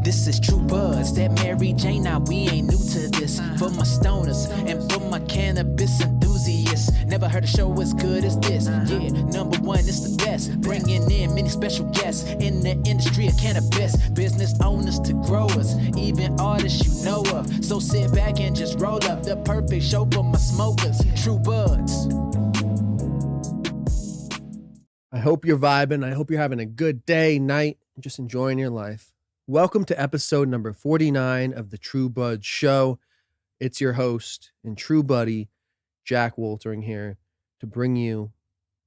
This is True Buzz, that Mary Jane, now we ain't new to this. For my stoners and for my cannabis enthusiasts, never heard a show as good as this. Yeah, number one, it's the best. Bringing in many special guests in the industry of cannabis. Business owners to growers, even artists you know of. So sit back and just roll up the perfect show for my smokers. True Buzz. I hope you're vibing. I hope you're having a good day, night, and just enjoying your life. Welcome to episode number 49 of the True Bud Show. It's your host and true buddy, Jack Woltering here to bring you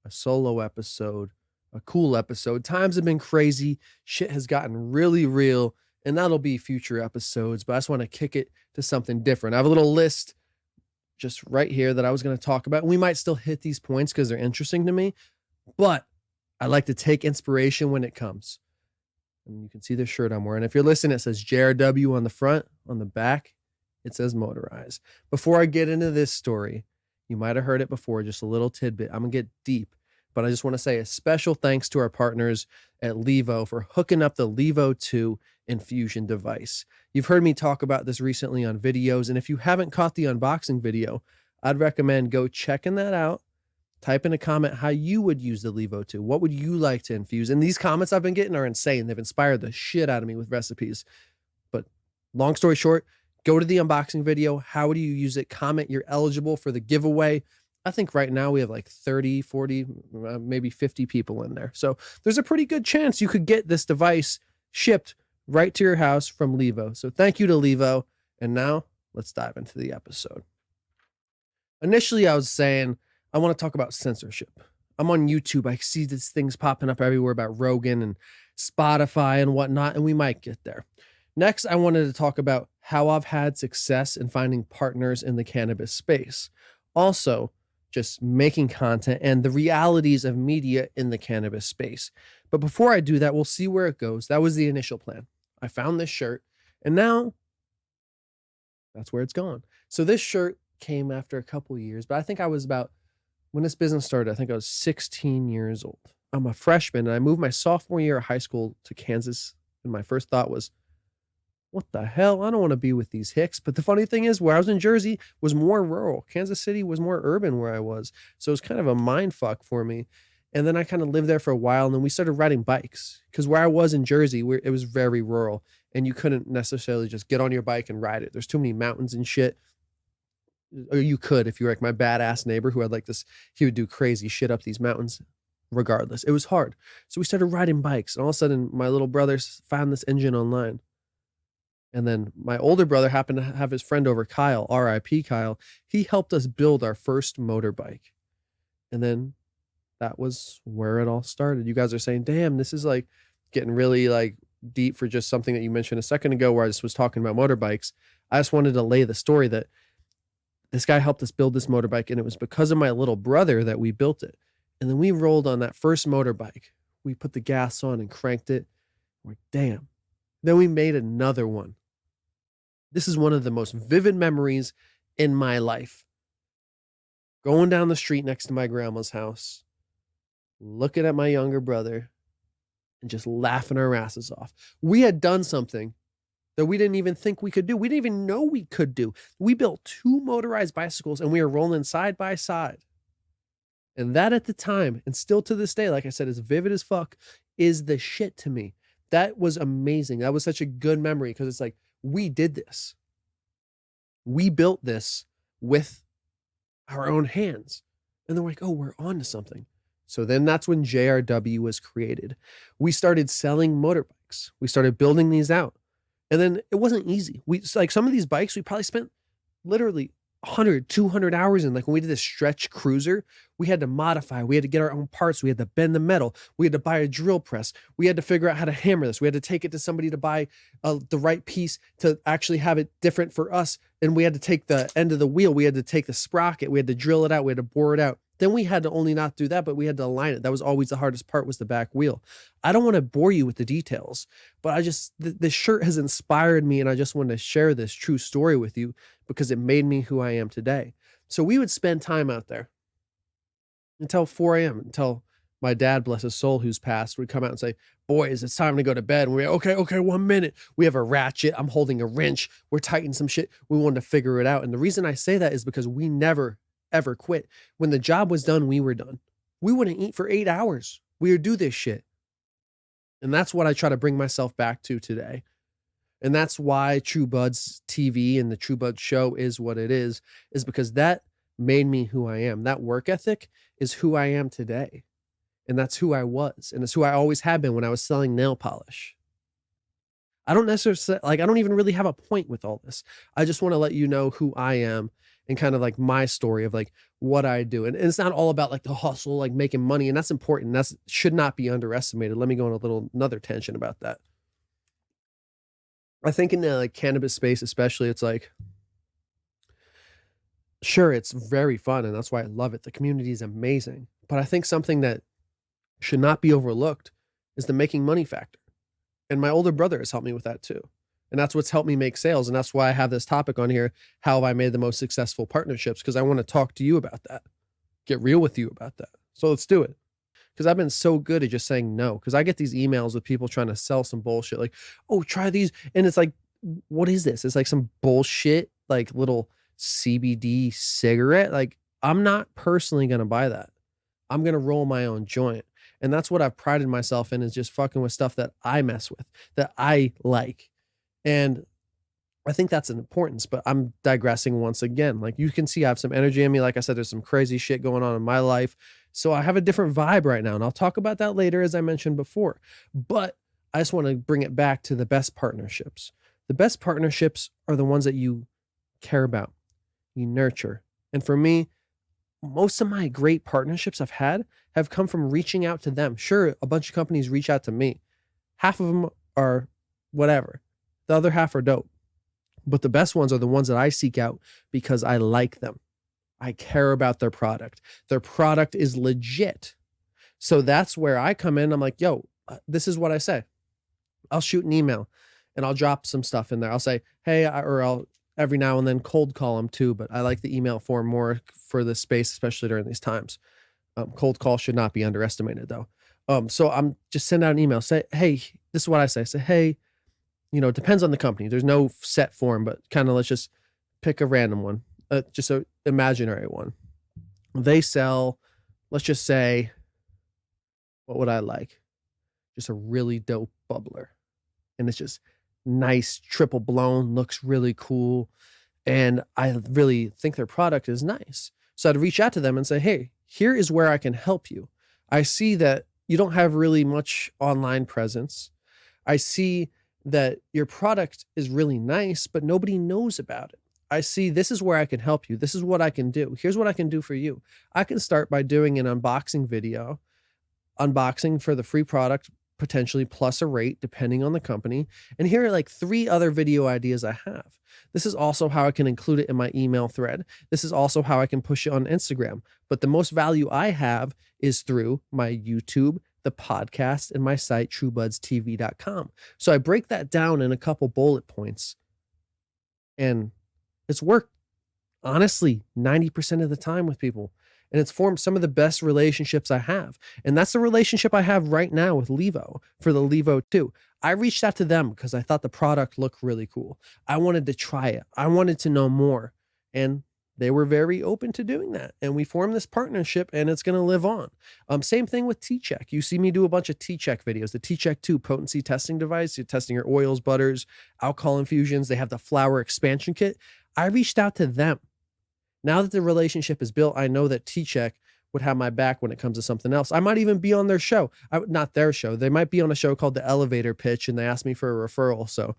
a solo episode, a cool episode. Times have been crazy. Shit has gotten really real, and that'll be future episodes, but I just want to kick it to something different. I have a little list just right here that I was going to talk about. We might still hit these points because they're interesting to me, but I like to take inspiration when it comes. And you can see the shirt I'm wearing. If you're listening, it says JRW on the front. On the back, it says Motorized. Before I get into this story, you might have heard it before, just a little tidbit. I'm going to get deep, but I just want to say a special thanks to our partners at LEVO for hooking up the LEVO II infusion device. You've heard me talk about this recently on videos, and if you haven't caught the unboxing video, I'd recommend go checking that out. Type in a comment how you would use the LEVO II. What would you like to infuse? And these comments I've been getting are insane. They've inspired the shit out of me with recipes. But long story short, go to the unboxing video. How would you use it? Comment you're eligible for the giveaway. I think right now we have like 30, 40, maybe 50 people in there. So there's a pretty good chance you could get this device shipped right to your house from LEVO. So thank you to LEVO. And now let's dive into the episode. Initially, I was saying, I want to talk about censorship. I'm on YouTube. I see these things popping up everywhere about Rogan and Spotify and whatnot, and we might get there. Next, I wanted to talk about how I've had success in finding partners in the cannabis space. Also, just making content and the realities of media in the cannabis space. But before I do that, we'll see where it goes. That was the initial plan. I found this shirt, and now that's where it's gone. So this shirt came after a couple of years, but I think I was about, when this business started, I think I was 16 years old. I'm a freshman, and I moved my sophomore year of high school to Kansas, and my first thought was, what the hell? I don't want to be with these hicks. But the funny thing is, where I was in Jersey was more rural. Kansas City was more urban where I was. So it was kind of a mind fuck for me. And then I kind of lived there for a while, and then we started riding bikes. Because where I was in Jersey, it was very rural, and you couldn't necessarily just get on your bike and ride it. There's too many mountains and shit. Or you could if you were like my badass neighbor who had like this, he would do crazy shit up these mountains. Regardless, it was hard. So we started riding bikes, and all of a sudden my little brother found this engine online. And then my older brother happened to have his friend over, Kyle, RIP Kyle. He helped us build our first motorbike. And then that was where it all started. You guys are saying, damn, this is like getting really like deep for just something that you mentioned a second ago where I just was talking about motorbikes. I just wanted to lay the story that this guy helped us build this motorbike, and it was because of my little brother that we built it. And then we rolled on that first motorbike. We put the gas on and cranked it. We're like, damn. Then we made another one. This is one of the most vivid memories in my life. Going down the street next to my grandma's house, looking at my younger brother, and just laughing our asses off. We had done something that we didn't even think we could do. We didn't even know we could do. We built 2 motorized bicycles, and we were rolling side by side. And that at the time, and still to this day, like I said, as vivid as fuck, is the shit to me. That was amazing. That was such a good memory because it's like, we did this. We built this with our own hands. And they're like, oh, we're on to something. So then that's when JRW was created. We started selling motorbikes. We started building these out. And then it wasn't easy. Like some of these bikes, we probably spent literally 100, 200 hours in. Like when we did this stretch cruiser, we had to modify. We had to get our own parts. We had to bend the metal. We had to buy a drill press. We had to figure out how to hammer this. We had to take it to somebody to buy the right piece to actually have it different for us. And we had to take the end of the wheel. We had to take the sprocket. We had to drill it out. We had to bore it out. Then we had to only not do that, but we had to align it. That was always the hardest part, was the back wheel. I don't want to bore you with the details, but I just, this shirt has inspired me, and I just want to share this true story with you because it made me who I am today. So we would spend time out there until 4 a.m., until My dad, bless his soul, who's passed, would come out and say, boys, it's time to go to bed. And we're okay, 1 minute. We have a ratchet. I'm holding a wrench. We're tightening some shit. We wanted to figure it out. And the reason I say that is because we never, ever quit. When the job was done, we were done. We wouldn't eat for 8 hours. We would do this shit. And that's what I try to bring myself back to today. And that's why True Buds TV and the True Buds show is what it is because that made me who I am. That work ethic is who I am today. And that's who I was. And it's who I always have been when I was selling nail polish. I don't necessarily, I don't even really have a point with all this. I just want to let you know who I am and kind of like my story of like what I do. And it's not all about like the hustle, like making money. And that's important. That should not be underestimated. Let me go on another tangent about that. I think in the like cannabis space, especially, it's like, sure, it's very fun. And that's why I love it. The community is amazing. But I think something that should not be overlooked is the making money factor. And my older brother has helped me with that too. And that's what's helped me make sales. And that's why I have this topic on here. How have I made the most successful partnerships? Because I want to talk to you about that. Get real with you about that. So let's do it. Because I've been so good at just saying no. Because I get these emails with people trying to sell some bullshit. Like, oh, try these. And it's like, what is this? It's like some bullshit, like little CBD cigarette. Like, I'm not personally going to buy that. I'm going to roll my own joint. And that's what I've prided myself in, is just fucking with stuff that I mess with, that I like. And I think that's an importance, but I'm digressing once again. Like you can see I have some energy in me. Like I said, there's some crazy shit going on in my life. So I have a different vibe right now. And I'll talk about that later, as I mentioned before. But I just want to bring it back to the best partnerships. The best partnerships are the ones that you care about, you nurture. And for me, most of my great partnerships I've had have come from reaching out to them. Sure, a bunch of companies reach out to me. Half of them are whatever. The other half are dope. But the best ones are the ones that I seek out because I like them. I care about their product. Their product is legit. So that's where I come in. I'm like, yo, this is what I say. I'll shoot an email and I'll drop some stuff in there. I'll say, hey, or I'll every now and then cold call them too, but I like the email form more for this space, especially during these times. Cold call should not be underestimated though. So I'm just send out an email, say, hey, this is what I say. Say, hey, it depends on the company. There's no set form, but kind of let's just pick a random one, just an imaginary one. They sell, let's just say, what would I like? Just a really dope bubbler. And it's just nice, triple blown, looks really cool. And I really think their product is nice. So I'd reach out to them and say, hey, here is where I can help you. I see that you don't have really much online presence. I see that your product is really nice, but nobody knows about it. I see this is where I can help you. This is what I can do. Here's what I can do for you. I can start by doing an unboxing video, unboxing for the free product, potentially plus a rate depending on the company. And here are like 3 other video ideas I have. This is also how I can include it in my email thread. This is also how I can push it on Instagram. But the most value I have is through my YouTube, the podcast, and my site, truebudstv.com. So I break that down in a couple bullet points. And it's worked, honestly, 90% of the time with people. And it's formed some of the best relationships I have. And that's the relationship I have right now with LEVO for the LEVO II. I reached out to them because I thought the product looked really cool. I wanted to try it. I wanted to know more. And they were very open to doing that. And we formed this partnership and it's going to live on. Same thing with T-Check. You see me do a bunch of T-Check videos. The T-Check 2 potency testing device. You're testing your oils, butters, alcohol infusions. They have the flower expansion kit. I reached out to them. Now that the relationship is built, I know that T-Check would have my back when it comes to something else. I might even be on their show. Not their show. They might be on a show called The Elevator Pitch, and they asked me for a referral. So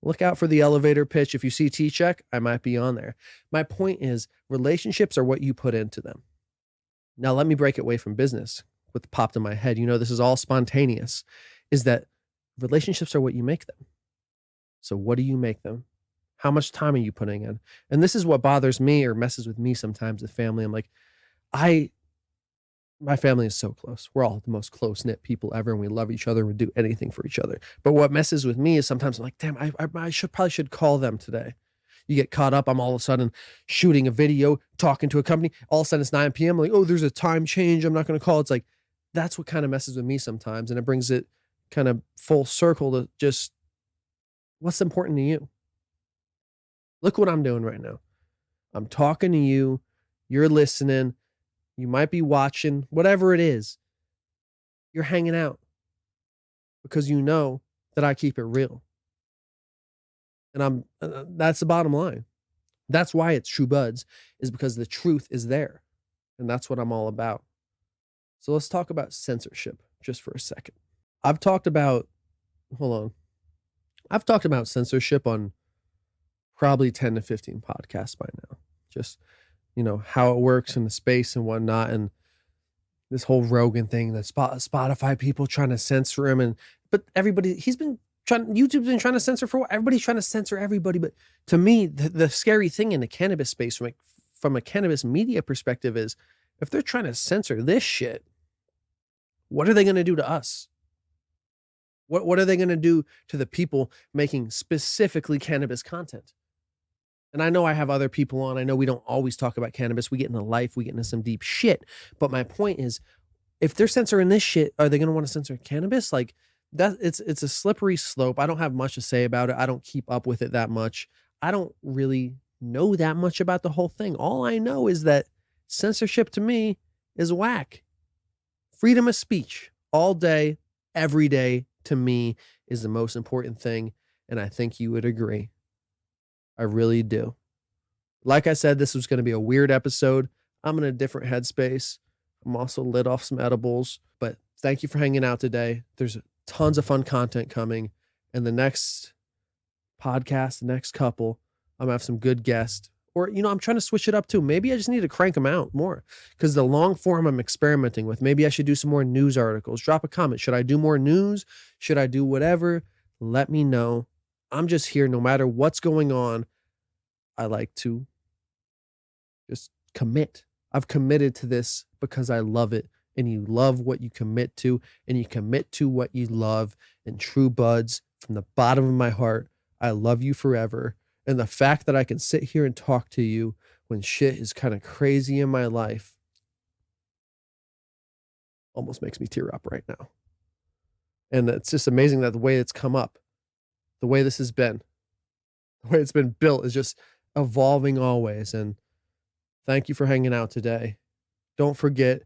look out for The Elevator Pitch. If you see T-Check, I might be on there. My point is, relationships are what you put into them. Now, let me break it away from business. What popped in my head, this is all spontaneous, is that relationships are what you make them. So what do you make them? How much time are you putting in? And this is what bothers me or messes with me sometimes with family. I'm like, my family is so close. We're all the most close-knit people ever, and we love each other and we do anything for each other. But what messes with me is sometimes I'm like, damn, I probably should call them today. You get caught up. I'm all of a sudden shooting a video, talking to a company. All of a sudden it's 9 p.m. I'm like, oh, there's a time change. I'm not going to call. It's like, that's what kind of messes with me sometimes. And it brings it kind of full circle to just what's important to you. Look what I'm doing right now. I'm talking to you. You're listening. You might be watching, whatever it is. You're hanging out because you know that I keep it real. And that's the bottom line. That's why it's True Buds, is because the truth is there. And that's what I'm all about. So let's talk about censorship just for a second. I've talked about censorship on probably 10 to 15 podcasts by now. Just, how it works in the space and whatnot. And this whole Rogan thing, the Spotify people trying to censor him. But YouTube's been trying to censor for a while. Everybody's trying to censor everybody. But to me, the scary thing in the cannabis space from a cannabis media perspective is if they're trying to censor this shit, what are they going to do to us? What are they going to do to the people making specifically cannabis content? And I know I have other people on. I know we don't always talk about cannabis. We get into life. We get into some deep shit. But my point is, if they're censoring this shit, are they going to want to censor cannabis? Like that, it's a slippery slope. I don't have much to say about it. I don't keep up with it that much. I don't really know that much about the whole thing. All I know is that censorship to me is whack. Freedom of speech all day, every day, to me is the most important thing. And I think you would agree. I really do. Like I said, this was going to be a weird episode. I'm in a different headspace. I'm also lit off some edibles, but thank you for hanging out today. There's tons of fun content coming. And the next podcast, the next couple, I'm going to have some good guests. Or, I'm trying to switch it up too. Maybe I just need to crank them out more because the long form I'm experimenting with. Maybe I should do some more news articles. Drop a comment. Should I do more news? Should I do whatever? Let me know. I'm just here no matter what's going on. I like to just commit. I've committed to this because I love it. And you love what you commit to, and you commit to what you love. And True Buds, from the bottom of my heart, I love you forever. And the fact that I can sit here and talk to you when shit is kind of crazy in my life almost makes me tear up right now. And it's just amazing that the way it's come up, the way this has been, the way it's been built is just evolving always. And thank you for hanging out today. Don't forget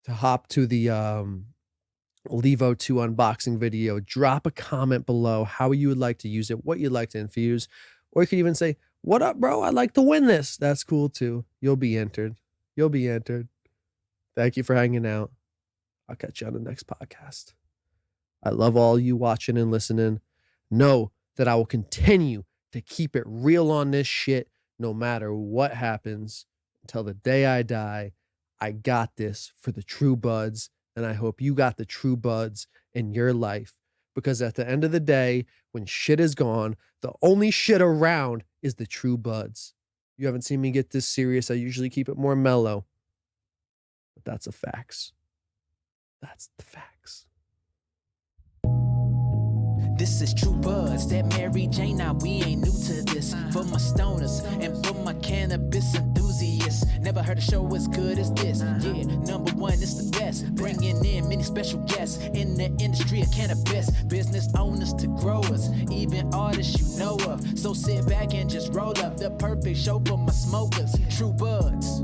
to hop to the LEVO II unboxing video. Drop a comment below how you would like to use it, what you'd like to infuse. Or you could even say, "What up, bro? I'd like to win this." That's cool too. You'll be entered. Thank you for hanging out. I'll catch you on the next podcast. I love all you watching and listening. Know that I will continue to keep it real on this shit no matter what happens until the day I die. I got this for the True Buds, and I hope you got the True Buds in your life, because at the end of the day, when shit is gone, the only shit around is the True Buds. You haven't seen me get this serious. I usually keep it more mellow, but that's the facts. That's the facts. This is True Buds, that Mary Jane. Now we ain't new to this. For my stoners and for my cannabis enthusiasts, never heard a show as good as this. Yeah, number one, it's the best. Bringing in many special guests in the industry of cannabis, business owners to growers, even artists you know of. So sit back and just roll up the perfect show for my smokers. True Buds.